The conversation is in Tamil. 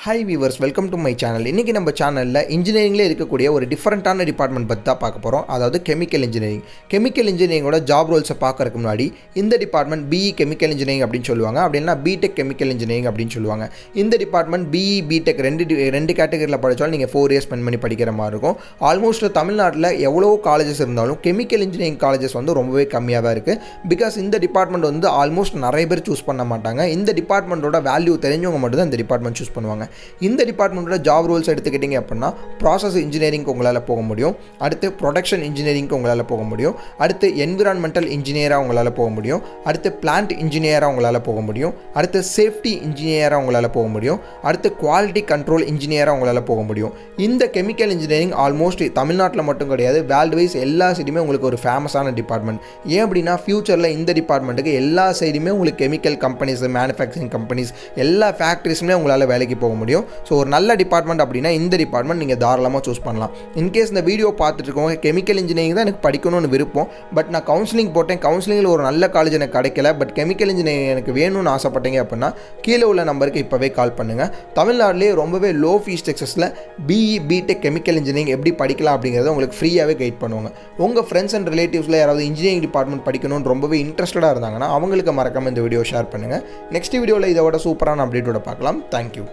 Hi viewers, welcome to my channel. இன்றைக்கி நம்ம சேனலில் இன்ஜினியரிங்கில் இருக்கக்கூடிய ஒரு டிஃப்ரெண்ட்டான டிபார்ட்மெண்ட் பற்றி தான் பார்க்க போகிறோம். அதாவது கெமிக்கல் இன்ஜினியரிங். கெமிக்கல் இன்ஜினியரிங்கோட ஜாப் ரோல்ஸை பார்க்கறதுக்கு முன்னாடி இந்த டிபார்ட்மெண்ட் பிஇ கெமிக்கல் இன்ஜினியரிங் அப்படின்னு சொல்லுவாங்க, அப்படின்னா பிடெக் கெமிக்கல் இன்ஜினியரிங் அப்படின்னு சொல்லுவாங்க. இந்த டிபார்ட்மெண்ட் பிஇ பிடெக் ரெண்டு கேட்டகரியில் படித்தாலும் நீங்கள் 4 இயர்ஸ் ஸ்பெண்ட் பண்ணி படிக்கிற மாதிரி இருக்கும். ஆல்மோஸ்ட் தமிழ்நாட்டில் எவ்வளோ காலேஜஸ் இருந்தாலும் கெமிக்கல் இன்ஜினியரிங் காலேஜஸ் வந்து ரொம்பவே கம்மியாக தான் இருக்குது. பிகாஸ் இந்த டிபார்ட்மெண்ட் வந்து ஆல்மோஸ்ட் நிறைய பேர் சூஸ் பண்ண மாட்டாங்க. இந்த டிபார்ட்மெண்ட்டோட வேல்யூ தெரிஞ்சவங்க மட்டும் தான் இந்த டிபார்ட்மெண்ட் சூஸ் பண்ணுவாங்க. இந்த டிபார்ட்மெண்ட்டோட ஜாப் ரோல்ஸ் எடுத்துக்கிட்டிங்க அப்படின்னா ப்ராசஸ் இன்ஜினியரிங்க்கு உங்களால் போக முடியும், அடுத்து ப்ரொடக்ஷன் இன்ஜினியரிங்க்கு உங்களால் போக முடியும், அடுத்து என்விரான்மெண்டல் இன்ஜினியராக உங்களால் போக முடியும், அடுத்து பிளான்ட் இன்ஜினியராக உங்களால் போக முடியும், அடுத்து சேஃப்டி இன்ஜினியராக உங்களால் போக முடியும், அடுத்து குவாலிட்டி கண்ட்ரோல் இன்ஜினியராக உங்களால் போக முடியும். இந்த கெமிக்கல் இன்ஜினியரிங் ஆல்மோஸ்ட் தமிழ்நாட்டில் மட்டும் கிடையாது, வேர்ல்டு வைஸ் எல்லா சைடுமே உங்களுக்கு ஒரு ஃபேமஸான டிபார்ட்மெண்ட். ஏன் அப்படின்னா ஃபியூச்சரில் இந்த டிபார்ட்மெண்ட்டுக்கு எல்லா சைடுமே உங்களுக்கு கெமிக்கல் கம்பெனிஸ், மேனுஃபேக்சரிங் கம்பெனிஸ், எல்லா ஃபேக்ட்ரிஸுமே உங்களால் வேலைக்கு போக முடியும். ஸோ ஒரு நல்ல டிபார்ட்மெண்ட் அப்படின்னா இந்த டிபார்ட்மெண்ட் நீங்கள் தாராளமாக சூஸ் பண்ணலாம். இன்கேஸ் இந்த வீடியோ பார்த்துட்டு இருக்கவங்க கெமிக்கல் இன்ஜினியரிங் தான் எனக்கு படிக்கணும்னு விருப்பம், பட் நான் கவுன்சிலிங் போட்டேன், கவுன்சிலிங்கில் ஒரு நல்ல காலேஜ் எனக்கு கிடைக்கல, பட் கெமிக்கல் இன்ஜினியரிங் எனக்கு வேணும்னு ஆசைப்பட்டீங்க அப்படின்னா கீழே உள்ள நம்பருக்கு இப்போவே கால் பண்ணுங்கள். தமிழ்நாட்டிலே ரொம்பவே லோ ஃபீஸ் டெக்ஸஸில் பிஇ பிடெக் கெமிக்கல் இன்ஜினியரிங் எப்படி படிக்கலாம் அப்படிங்கிறத உங்களுக்கு ஃப்ரீயாகவே கைட் பண்ணுவாங்க. உங்கள் ஃப்ரெண்ட்ஸ் அண்ட் ரிலேட்டிவ்ஸில் யாராவது இன்ஜினியரிங் டிபார்ட்மெண்ட் படிக்கணும்னு ரொம்பவே இன்ட்ரெஸ்டடாக இருந்தாங்கன்னா அவங்களுக்கு மறக்காமல் இந்த வீடியோ ஷேர் பண்ணுங்கள். நெக்ஸ்ட் வீடியோவில் இதோட சூப்பரான அப்டேட்டோட பார்க்கலாம். தேங்க்யூ.